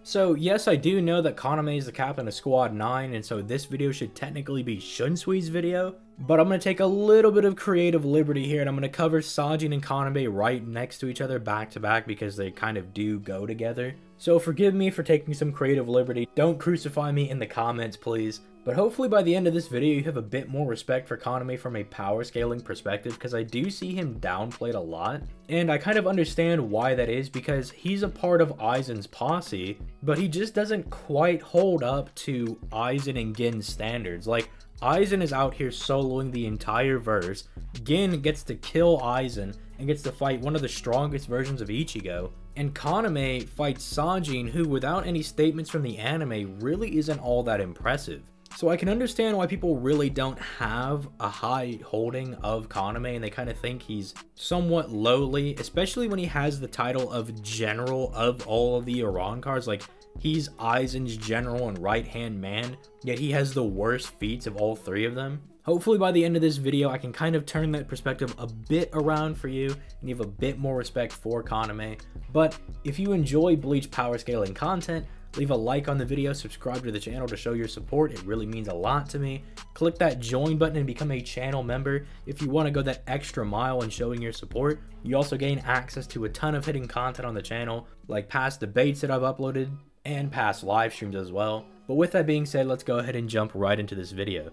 So yes, I do know that Kaname is the captain of Squad 9, and so this video should technically be Shunsui's video, but I'm going to take a little bit of creative liberty here, and I'm going to cover Sajin and Kaname right next to each other back to back because they kind of do go together. So forgive me for taking some creative liberty, don't crucify me in the comments please, but hopefully by the end of this video you have a bit more respect for Kaname from a power scaling perspective, because I do see him downplayed a lot, and I kind of understand why that is because he's a part of Aizen's posse, but he just doesn't quite hold up to Aizen and Gin's standards. Like, Aizen is out here soloing the entire verse, Gin gets to kill Aizen and gets to fight one of the strongest versions of Ichigo, and Kaname fights Sajin, who without any statements from the anime really isn't all that impressive. So I can understand why people really don't have a high holding of Kaname and they kind of think he's somewhat lowly, especially when he has the title of general of all of the Arrancars. Like, he's Aizen's general and right-hand man, yet he has the worst feats of all three of them. Hopefully by the end of this video, I can kind of turn that perspective a bit around for you and you have a bit more respect for Kaname. But if you enjoy Bleach power scaling content, leave a like on the video, subscribe to the channel to show your support. It really means a lot to me. Click that join button and become a channel member if you want to go that extra mile in showing your support. You also gain access to a ton of hidden content on the channel, like past debates that I've uploaded and past live streams as well. But with that being said, let's go ahead and jump right into this video.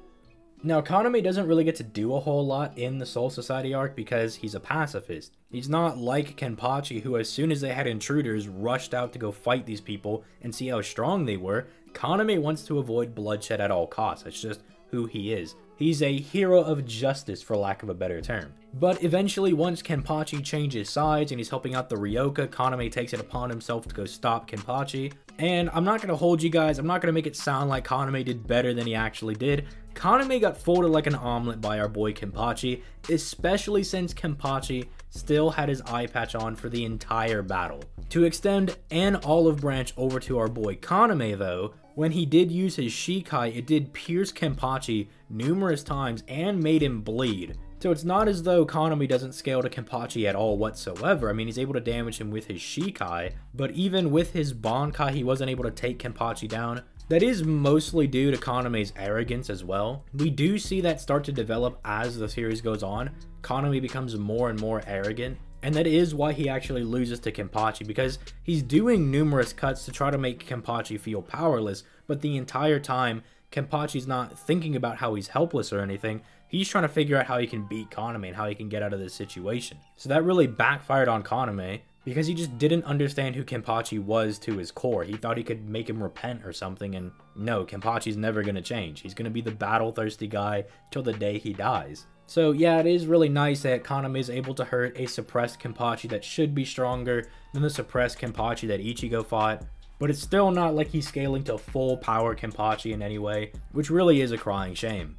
Now, Kaname doesn't really get to do a whole lot in the Soul Society arc because he's a pacifist. He's not like Kenpachi, who as soon as they had intruders rushed out to go fight these people and see how strong they were. Kaname wants to avoid bloodshed at all costs. That's just who he is. He's a hero of justice, for lack of a better term. But eventually, once Kenpachi changes sides and he's helping out the Ryoka, Kaname takes it upon himself to go stop Kenpachi. And I'm not going to hold you guys, I'm not going to make it sound like Kaname did better than he actually did. Kaname got folded like an omelet by our boy Kenpachi, especially since Kenpachi still had his eye patch on for the entire battle. To extend an olive branch over to our boy Kaname though, when he did use his Shikai, it did pierce Kenpachi numerous times and made him bleed. So it's not as though Kaname doesn't scale to Kenpachi at all whatsoever. I mean, he's able to damage him with his Shikai, but even with his Bankai, he wasn't able to take Kenpachi down. That is mostly due to Kaname's arrogance as well. We do see that start to develop as the series goes on. Kaname becomes more and more arrogant, and that is why he actually loses to Kenpachi, because he's doing numerous cuts to try to make Kenpachi feel powerless, but the entire time, Kenpachi's not thinking about how he's helpless or anything. He's trying to figure out how he can beat Kaname and how he can get out of this situation. So that really backfired on Kaname, because he just didn't understand who Kenpachi was to his core. He thought he could make him repent or something, and no, Kenpachi's never going to change. He's going to be the battle-thirsty guy till the day he dies. So yeah, it is really nice that Kaname is able to hurt a suppressed Kenpachi that should be stronger than the suppressed Kenpachi that Ichigo fought, but it's still not like he's scaling to full power Kenpachi in any way, which really is a crying shame.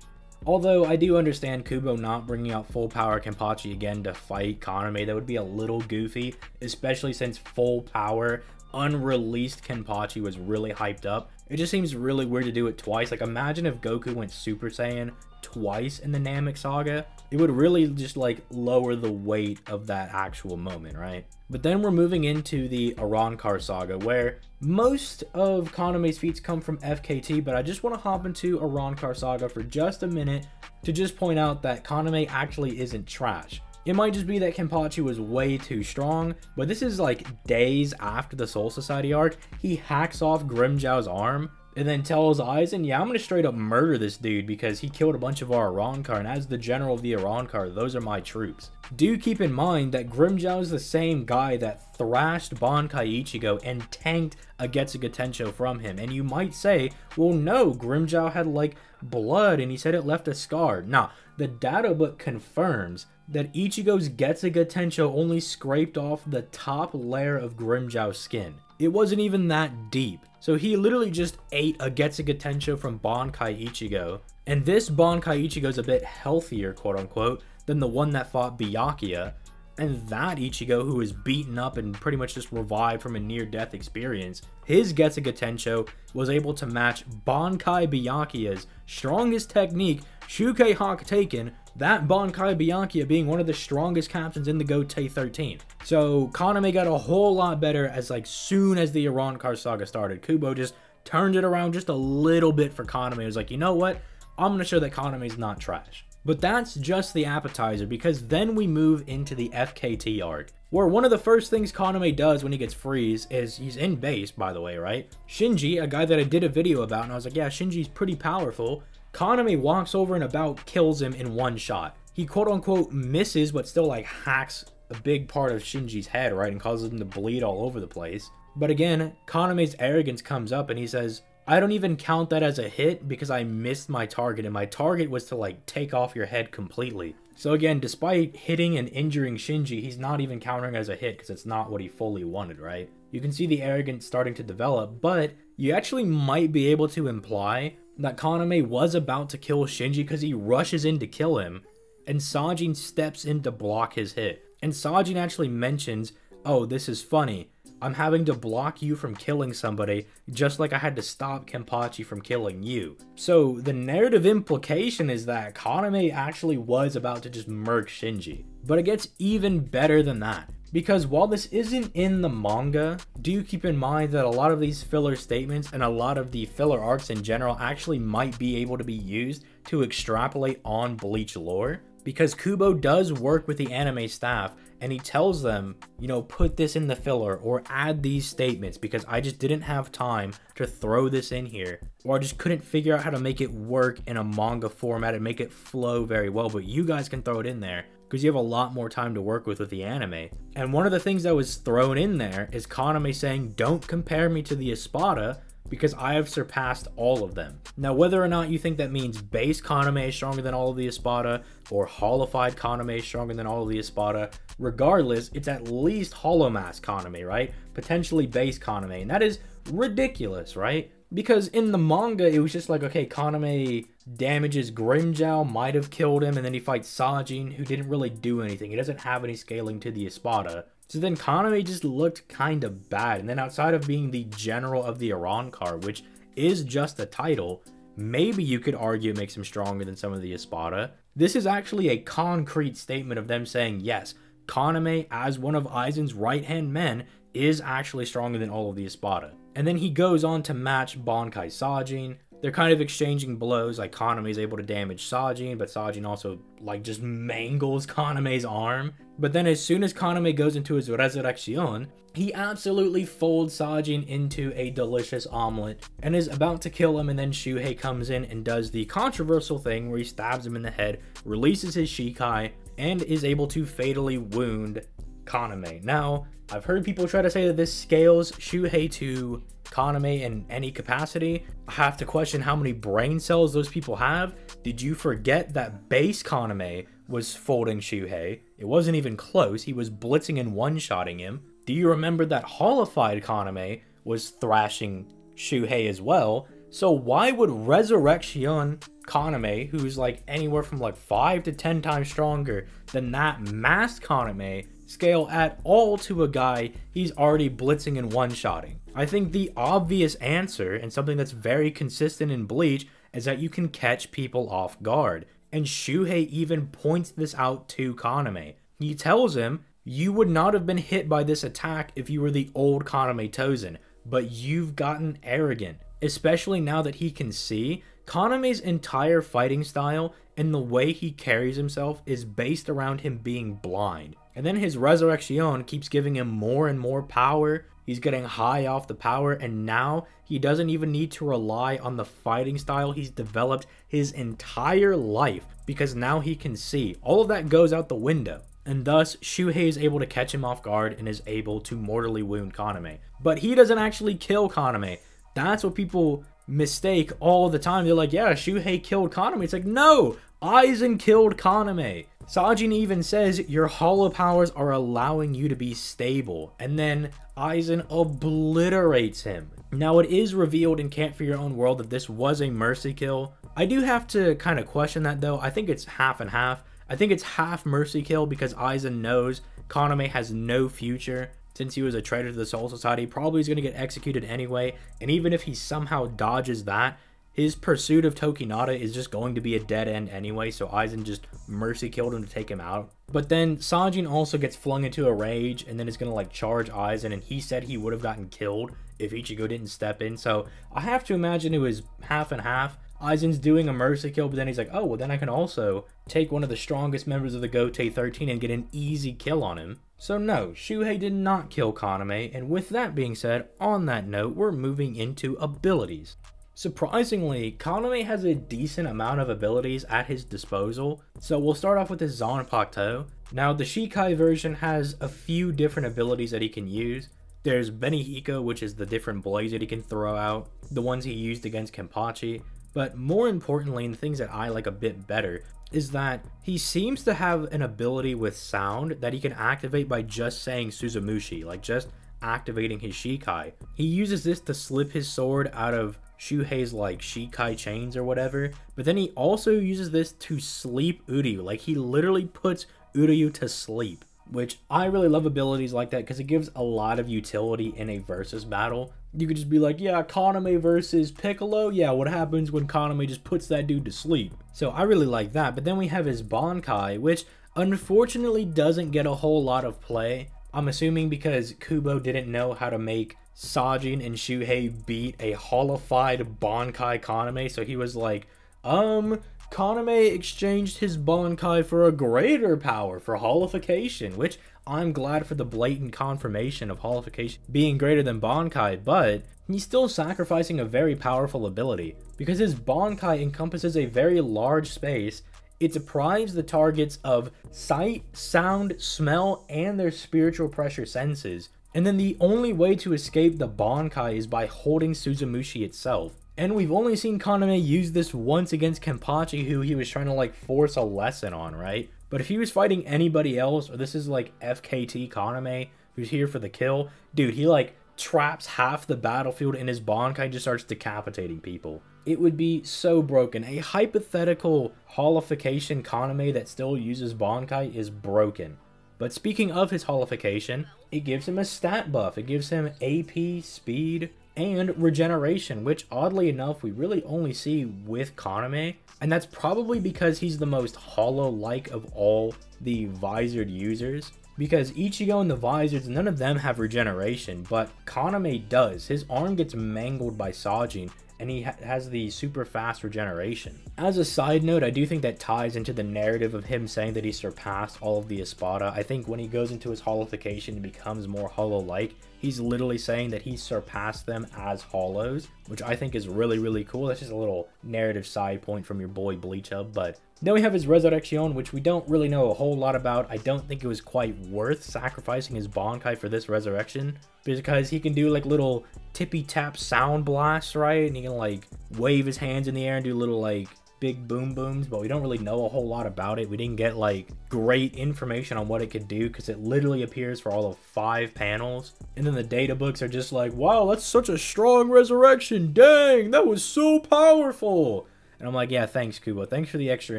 Although I do understand Kubo not bringing out full power Kenpachi again to fight Kaname. That would be a little goofy, especially since full power unreleased Kenpachi was really hyped up. It just seems really weird to do it twice. Like, imagine if Goku went Super Saiyan twice in the Namek saga. It would really just like lower the weight of that actual moment, right? But then we're moving into the Arrancar saga, where most of Kaname's feats come from FKT, but I just want to hop into Arrancar saga for just a minute to just point out that Kaname actually isn't trash. It might just be that Kenpachi was way too strong, but this is like days after the Soul Society arc. He hacks off Grimmjow's arm and then tells Aizen, yeah, I'm going to straight up murder this dude because he killed a bunch of our Arrancar, and as the general of the Arrancar, those are my troops. Do keep in mind that Grimmjow is the same guy that thrashed Bankai Ichigo and tanked a Getsuga Tensho from him, and you might say, well no, Grimmjow had like blood and he said it left a scar. Nah, the data book confirms that Ichigo's Getsuga Tensho only scraped off the top layer of Grimmjow's skin. It wasn't even that deep. So he literally just ate a Getsuga Tensho from Bankai Ichigo. And this Bankai Ichigo is a bit healthier, quote unquote, than the one that fought Byakuya. And that Ichigo, who was beaten up and pretty much just revived from a near-death experience, his Getsuga Tensho was able to match Bankai Byakuya's strongest technique, Shukai Hak Taken, that Bankai Byakuya being one of the strongest captains in the Gotei 13. So Kaname got a whole lot better as like soon as the Iran saga started. Kubo just turned it around just a little bit for Kaname. It was like, you know what? I'm going to show that Kaname's not trash. But that's just the appetizer, because then we move into the FKT arc, where one of the first things Kaname does when he gets freeze is, he's in base, by the way, right? Shinji, a guy that I did a video about, and I was like, yeah, Shinji's pretty powerful. Kaname walks over and about kills him in one shot. He quote-unquote misses, but still like hacks a big part of Shinji's head, right? And causes him to bleed all over the place. But again, Kaname's arrogance comes up and he says, I don't even count that as a hit because I missed my target, and my target was to like take off your head completely. So again, despite hitting and injuring Shinji, he's not even counting as a hit because it's not what he fully wanted, right? You can see the arrogance starting to develop, but you actually might be able to imply that Kaname was about to kill Shinji because he rushes in to kill him, and Sajin steps in to block his hit. And Sajin actually mentions, oh, this is funny. I'm having to block you from killing somebody just like I had to stop Kenpachi from killing you. So the narrative implication is that Kaname actually was about to just murk Shinji. But it gets even better than that, because while this isn't in the manga, do keep in mind that a lot of these filler statements and a lot of the filler arcs in general actually might be able to be used to extrapolate on Bleach lore. Because Kubo does work with the anime staff and he tells them, you know, put this in the filler or add these statements because I just didn't have time to throw this in here, or I just couldn't figure out how to make it work in a manga format and make it flow very well, but you guys can throw it in there because you have a lot more time to work with the anime. And one of the things that was thrown in there is Kaname saying, don't compare me to the Espada because I have surpassed all of them. Now, whether or not you think that means base Kaname is stronger than all of the Espada, or holified Kaname is stronger than all of the Espada, regardless, it's at least holomask Kaname, right? Potentially base Kaname, and that is ridiculous, right? Because in the manga, it was just like, okay, Kaname damages Grimmjow, might have killed him, and then he fights Sajin, who didn't really do anything. He doesn't have any scaling to the Espada. So then Kaname just looked kind of bad. And then outside of being the general of the Arankar, which is just a title, maybe you could argue it makes him stronger than some of the Espada. This is actually a concrete statement of them saying, yes, Kaname, as one of Aizen's right-hand men, is actually stronger than all of the Espada. And then he goes on to match Bankai Sajin. They're kind of exchanging blows, like Kaname is able to damage Sajin, but Sajin also like just mangles Kaname's arm. But then as soon as Kaname goes into his resurrection, he absolutely folds Sajin into a delicious omelet and is about to kill him, and then Shuhei comes in and does the controversial thing where he stabs him in the head, releases his Shikai, and is able to fatally wound Kaname. Now, I've heard people try to say that this scales Shuhei to Kaname in any capacity. I have to question how many brain cells those people have. Did you forget that base Kaname was folding Shuhei? It wasn't even close. He was blitzing and one-shotting him. Do you remember that holified Kaname was thrashing Shuhei as well? So why would Resurrection Kaname, who's like anywhere from like 5 to 10 times stronger than that masked Kaname, scale at all to a guy he's already blitzing and one-shotting? I think the obvious answer, and something that's very consistent in Bleach, is that you can catch people off guard. And Shuhei even points this out to Kaname. He tells him, you would not have been hit by this attack if you were the old Kaname Tousen, but you've gotten arrogant. Especially now that he can see, Kaname's entire fighting style and the way he carries himself is based around him being blind. And then his resurrection keeps giving him more and more power. He's getting high off the power, and now he doesn't even need to rely on the fighting style he's developed his entire life, because now he can see. All of that goes out the window. And thus, Shuhei is able to catch him off guard and is able to mortally wound Kaname. But he doesn't actually kill Kaname. That's what people mistake all the time. They're like, yeah, Shuhei killed Kaname. It's like, no, Aizen killed Kaname. Sajin even says your hollow powers are allowing you to be stable, and then Aizen obliterates him. Now, it is revealed in Can't For Your Own World that this was a mercy kill. I do have to kind of question that though. I think it's half and half. I think it's half mercy kill because Aizen knows Kaname has no future. Since he was a traitor to the Soul Society, probably is going to get executed anyway, and even if he somehow dodges that, his pursuit of Tokinata is just going to be a dead end anyway, so Aizen just mercy killed him to take him out. But then Sanjin also gets flung into a rage and then is going to like charge Aizen, and he said he would have gotten killed if Ichigo didn't step in. So I have to imagine it was half and half. Aizen's doing a mercy kill, but then he's like, oh, well then I can also take one of the strongest members of the Gotei 13 and get an easy kill on him. So no, Shuhei did not kill Kaname, and with that being said, on that note, we're moving into abilities. Surprisingly, Kaname has a decent amount of abilities at his disposal, so we'll start off with his Zanpakuto. Now, the Shikai version has a few different abilities that he can use. There's Benihiko, which is the different blades that he can throw out, the ones he used against Kenpachi, but more importantly, and the things that I like a bit better, is that he seems to have an ability with sound that he can activate by just saying Suzumushi, like just activating his Shikai. He uses this to slip his sword out of Shuhei's like Shikai chains or whatever, but then he also uses this to sleep Uryu, like he literally puts Uryu to sleep, which I really love abilities like that because it gives a lot of utility in a versus battle. You could just be like, yeah, Kaname versus Piccolo, yeah, what happens when Kaname just puts that dude to sleep? So I really like that, but then we have his Bankai, which unfortunately doesn't get a whole lot of play. I'm assuming because Kubo didn't know how to make Sajin and Shuhei beat a holified Bankai Kaname, so he was like, Kaname exchanged his Bankai for a greater power, for holification, which I'm glad for the blatant confirmation of holification being greater than Bankai, but he's still sacrificing a very powerful ability, because his Bankai encompasses a very large space. It deprives the targets of sight, sound, smell, and their spiritual pressure senses. And then the only way to escape the Bankai is by holding Suzumushi itself. And we've only seen Kaname use this once against Kenpachi, who he was trying to like force a lesson on, right? But if he was fighting anybody else, or this is like FKT Kaname, who's here for the kill, dude, he like traps half the battlefield and his Bankai just starts decapitating people. It would be so broken. A hypothetical holification Kaname that still uses Bankai is broken. But speaking of his holification, it gives him a stat buff. It gives him AP, speed, and regeneration, which oddly enough we really only see with Kaname. And that's probably because he's the most hollow-like of all the visored users. Because Ichigo and the Visors, none of them have regeneration, but Kaname does. His arm gets mangled by Sajin, and he has the super fast regeneration. As a side note, I do think that ties into the narrative of him saying that he surpassed all of the Espada. I think when he goes into his holification and becomes more hollow-like, he's literally saying that he surpassed them as hollows, which I think is really, really cool. That's just a little narrative side point from your boy Bleach Hub, but then we have his Resurrection, which we don't really know a whole lot about. I don't think it was quite worth sacrificing his Bankai for this resurrection, because he can do like little tippy-tap sound blasts, right? And he can like wave his hands in the air and do little like big boom booms, but we don't really know a whole lot about it. We didn't get like great information on what it could do because it literally appears for all of 5 panels. And then the data books are just like, wow, that's such a strong resurrection. Dang, that was so powerful. And I'm like, yeah, thanks, Kubo. Thanks for the extra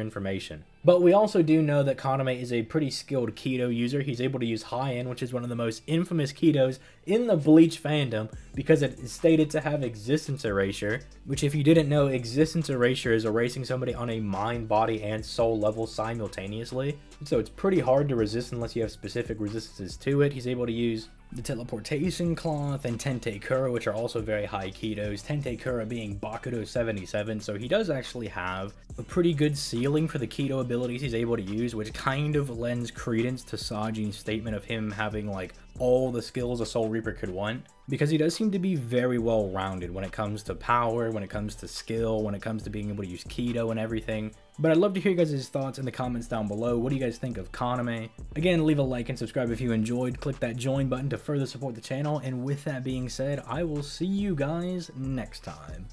information. But we also do know that Kaname is a pretty skilled Kido user. He's able to use High-End, which is one of the most infamous Kidos in the Bleach fandom, because it is stated to have existence erasure, which if you didn't know, existence erasure is erasing somebody on a mind, body, and soul level simultaneously. So it's pretty hard to resist unless you have specific resistances to it. He's able to use the Teleportation Cloth and Tente Kura, which are also very high Kidos. Tente Kura being Bakudo 77, so he does actually have a pretty good ceiling for the Kido abilities he's able to use, which kind of lends credence to Sajin's statement of him having like all the skills a Soul Reaper could want, because he does seem to be very well rounded when it comes to power, when it comes to skill, when it comes to being able to use Kido and everything. But I'd love to hear you guys' thoughts in the comments down below. What do you guys think of Kaname? Again, leave a like and subscribe if you enjoyed. Click that join button to further support the channel. And with that being said, I will see you guys next time.